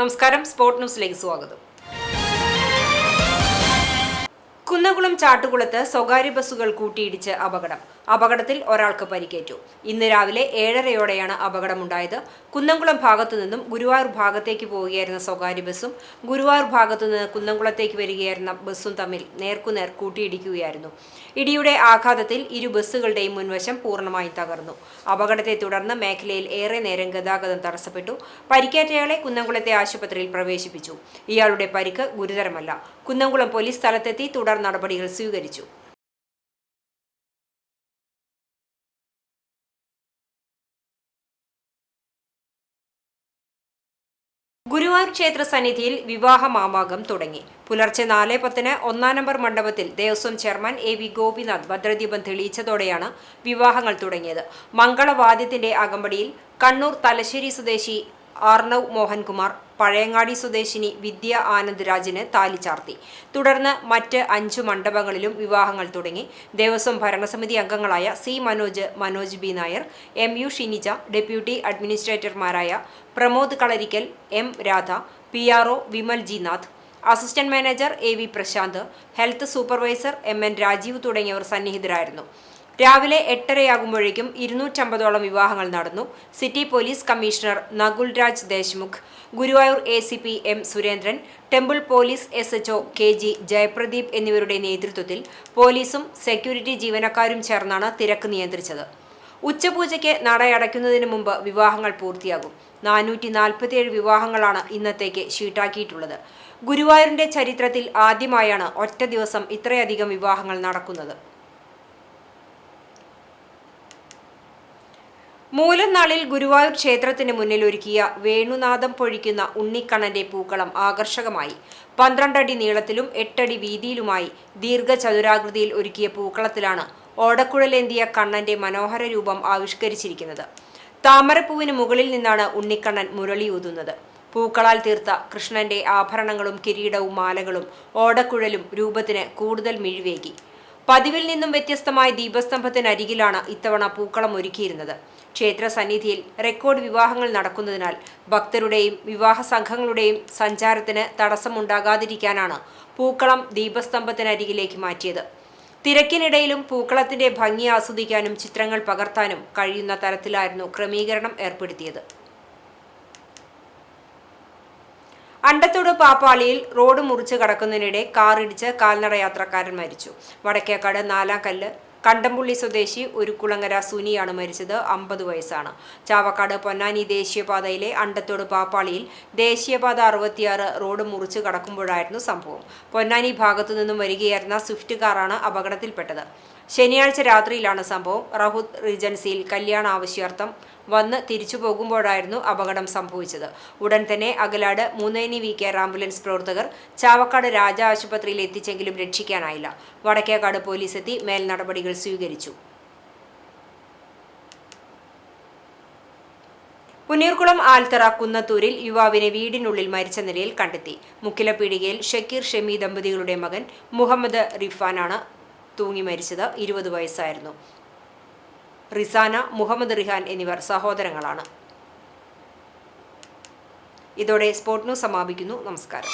നമസ്കാരം, സ്പോർട് ന്യൂസിലേക്ക് സ്വാഗതം. കുന്നംകുളം ചാട്ടുകുളത്ത് സ്വകാര്യ ബസ്സുകൾ കൂട്ടിയിടിച്ച് അപകടത്തിൽ ഒരാൾക്ക് പരിക്കേറ്റു. ഇന്ന് രാവിലെ 7:30യോടെയാണ് അപകടമുണ്ടായത്. കുന്നംകുളം ഭാഗത്തു നിന്നും ഗുരുവായൂർ ഭാഗത്തേക്ക് പോവുകയായിരുന്ന സ്വകാര്യ ബസ്സും ഗുരുവായൂർ ഭാഗത്തു നിന്ന് കുന്നംകുളത്തേക്ക് വരികയായിരുന്ന ബസ്സും തമ്മിൽ നേർക്കുനേർ കൂട്ടിയിടിക്കുകയായിരുന്നു. ഇടിയുടെ ആഘാതത്തിൽ ഇരു ബസ്സുകളുടെയും മുൻവശം പൂർണ്ണമായി തകർന്നു. അപകടത്തെ തുടർന്ന് മേഖലയിൽ ഏറെ നേരം ഗതാഗതം തടസ്സപ്പെട്ടു. പരിക്കേറ്റയാളെ കുന്നംകുളത്തെ ആശുപത്രിയിൽ പ്രവേശിപ്പിച്ചു. ഇയാളുടെ പരിക്ക് ഗുരുതരമല്ല. കുന്നംകുളം പോലീസ് സ്ഥലത്തെത്തി തുടർ നടപടികൾ സ്വീകരിച്ചു. ഗുരുവായൂർ ക്ഷേത്ര സന്നിധിയിൽ വിവാഹ മാമാങ്കം തുടങ്ങി. പുലർച്ചെ 4:10 ഒന്നാം നമ്പർ മണ്ഡപത്തിൽ ദേവസ്വം ചെയർമാൻ AV ഗോപിനാഥ് ഭദ്രദീപം തെളിയിച്ചതോടെയാണ് വിവാഹങ്ങൾ തുടങ്ങിയത്. മംഗളവാദ്യത്തിന്റെ അകമ്പടിയിൽ കണ്ണൂർ തലശ്ശേരി സ്വദേശി ആർണവ് മോഹൻകുമാർ, പഴയങ്ങാടി സ്വദേശിനി വിദ്യ ആനന്ദ് രാജിന് താലി ചാർത്തി. തുടർന്ന് മറ്റ് 5 മണ്ഡപങ്ങളിലും വിവാഹങ്ങൾ തുടങ്ങി. ദേവസ്വം ഭരണസമിതി അംഗങ്ങളായ C Manoj, Manoj B Nair, MU Shinija, deputy അഡ്മിനിസ്ട്രേറ്റർമാരായ Pramod Kalarikkal, M Radha, PRO Vimal G Nath, assistant manager AV Prashanth, health supervisor MN Rajeev തുടങ്ങിയവർ സന്നിഹിതരായിരുന്നു. രാവിലെ 8:30 250ഓളം വിവാഹങ്ങൾ നടന്നു. City police commissioner Nakulraj Deshmukh, Guruvayur ACP M Surendran, temple police SHO KG Jayapradeep എന്നിവരുടെ നേതൃത്വത്തിൽ പോലീസും സെക്യൂരിറ്റി ജീവനക്കാരും ചേർന്നാണ് തിരക്ക് നിയന്ത്രിച്ചത്. ഉച്ചപൂജയ്ക്ക് നടയടയ്ക്കുന്നതിന് മുമ്പ് വിവാഹങ്ങൾ പൂർത്തിയാകും. 447 വിവാഹങ്ങളാണ് ഇന്നത്തേക്ക് ഷീട്ടാക്കിയിട്ടുള്ളത്. ഗുരുവായൂരിന്റെ ചരിത്രത്തിൽ ആദ്യമായാണ് ഒറ്റ ദിവസം ഇത്രയധികം വിവാഹങ്ങൾ നടക്കുന്നത്. മൂലനാളിൽ ഗുരുവായൂർ ക്ഷേത്രത്തിന് മുന്നിൽ ഒരുക്കിയ വേണുനാദം പൊഴിക്കുന്ന ഉണ്ണിക്കണ്ണന്റെ പൂക്കളം ആകർഷകമായി. 12 അടി നീളത്തിലും 8 അടി വീതിയിലുമായി ദീർഘചതുരാകൃതിയിൽ ഒരുക്കിയ പൂക്കളത്തിലാണ് ഓടക്കുഴലേന്തിയ കണ്ണന്റെ മനോഹര രൂപം ആവിഷ്കരിച്ചിരിക്കുന്നത്. താമരപ്പൂവിന് മുകളിൽ നിന്നാണ് ഉണ്ണിക്കണ്ണൻ മുരളിയൂതുന്നത്. പൂക്കളാൽ തീർത്ത കൃഷ്ണന്റെ ആഭരണങ്ങളും കിരീടവും മാലകളും ഓടക്കുഴലും രൂപത്തിന് കൂടുതൽ മിഴിവേകി. പതിവിൽ നിന്നും വ്യത്യസ്തമായ ദീപസ്തംഭത്തിനരികിലാണ് ഇത്തവണ പൂക്കളം ഒരുക്കിയിരുന്നത്. ക്ഷേത്ര സന്നിധിയിൽ റെക്കോർഡ് വിവാഹങ്ങൾ നടക്കുന്നതിനാൽ ഭക്തരുടെയും വിവാഹ സംഘങ്ങളുടെയും സഞ്ചാരത്തിന് തടസ്സമുണ്ടാകാതിരിക്കാനാണ് പൂക്കളം ദീപസ്തംഭത്തിനരികിലേക്ക് മാറ്റിയത്. തിരക്കിനിടയിലും പൂക്കളത്തിന്റെ ഭംഗി ആസ്വദിക്കാനും ചിത്രങ്ങൾ പകർത്താനും കഴിയുന്ന തരത്തിലായിരുന്നു ക്രമീകരണം ഏർപ്പെടുത്തിയത്. അണ്ടത്തോട് പാപ്പാളിയിൽ റോഡ് മുറിച്ച് കടക്കുന്നതിനിടെ കാറിടിച്ച് കാൽനട യാത്രക്കാരൻ മരിച്ചു. വടക്കേക്കാട് 4 കല്ല് കണ്ടംപുള്ളി സ്വദേശി ഒരുക്കുളങ്ങര സുനിയാണ് മരിച്ചത്. 50 വയസ്സാണ്. ചാവക്കാട് പൊന്നാനി ദേശീയപാതയിലെ അണ്ടത്തോട് പാപ്പാളിയിൽ ദേശീയപാത 66 റോഡ് മുറിച്ച് കടക്കുമ്പോഴായിരുന്നു സംഭവം. പൊന്നാനി ഭാഗത്തു നിന്നും വരികയായിരുന്ന സ്വിഫ്റ്റ് കാറാണ് അപകടത്തിൽപ്പെട്ടത്. ശനിയാഴ്ച രാത്രിയിലാണ് സംഭവം. റഹുദ് റീജൻസിയിൽ കല്യാണ ആവശ്യാർത്ഥം വന്ന് തിരിച്ചു പോകുമ്പോഴായിരുന്നു അപകടം സംഭവിച്ചത്. ഉടൻ തന്നെ അകലാട് 3 VKR ആംബുലൻസ് പ്രവർത്തകർ ചാവക്കാട് രാജ ആശുപത്രിയിൽ എത്തിച്ചെങ്കിലും രക്ഷിക്കാനായില്ല. വടക്കേക്കാട് പോലീസ് എത്തി മേൽ നടപടികൾ സ്വീകരിച്ചു. പുന്നീർകുളം ആൽത്തറ കുന്നത്തൂരിൽ യുവാവിനെ വീടിനുള്ളിൽ മരിച്ച നിലയിൽ കണ്ടെത്തി. മുക്കിലപ്പീടികയിൽ ഷക്കീർ ഷെമി ദമ്പതികളുടെ മകൻ മുഹമ്മദ് റിഫാനാണ് തൂങ്ങി മരിച്ചത്. 20 വയസ്സായിരുന്നു. റിസാന, മുഹമ്മദ് റിഹാൻ എന്നിവർ സഹോദരങ്ങളാണ്. ഇതോടെ സ്പോർട് ന്യൂസ് സമാപിക്കുന്നു. നമസ്കാരം.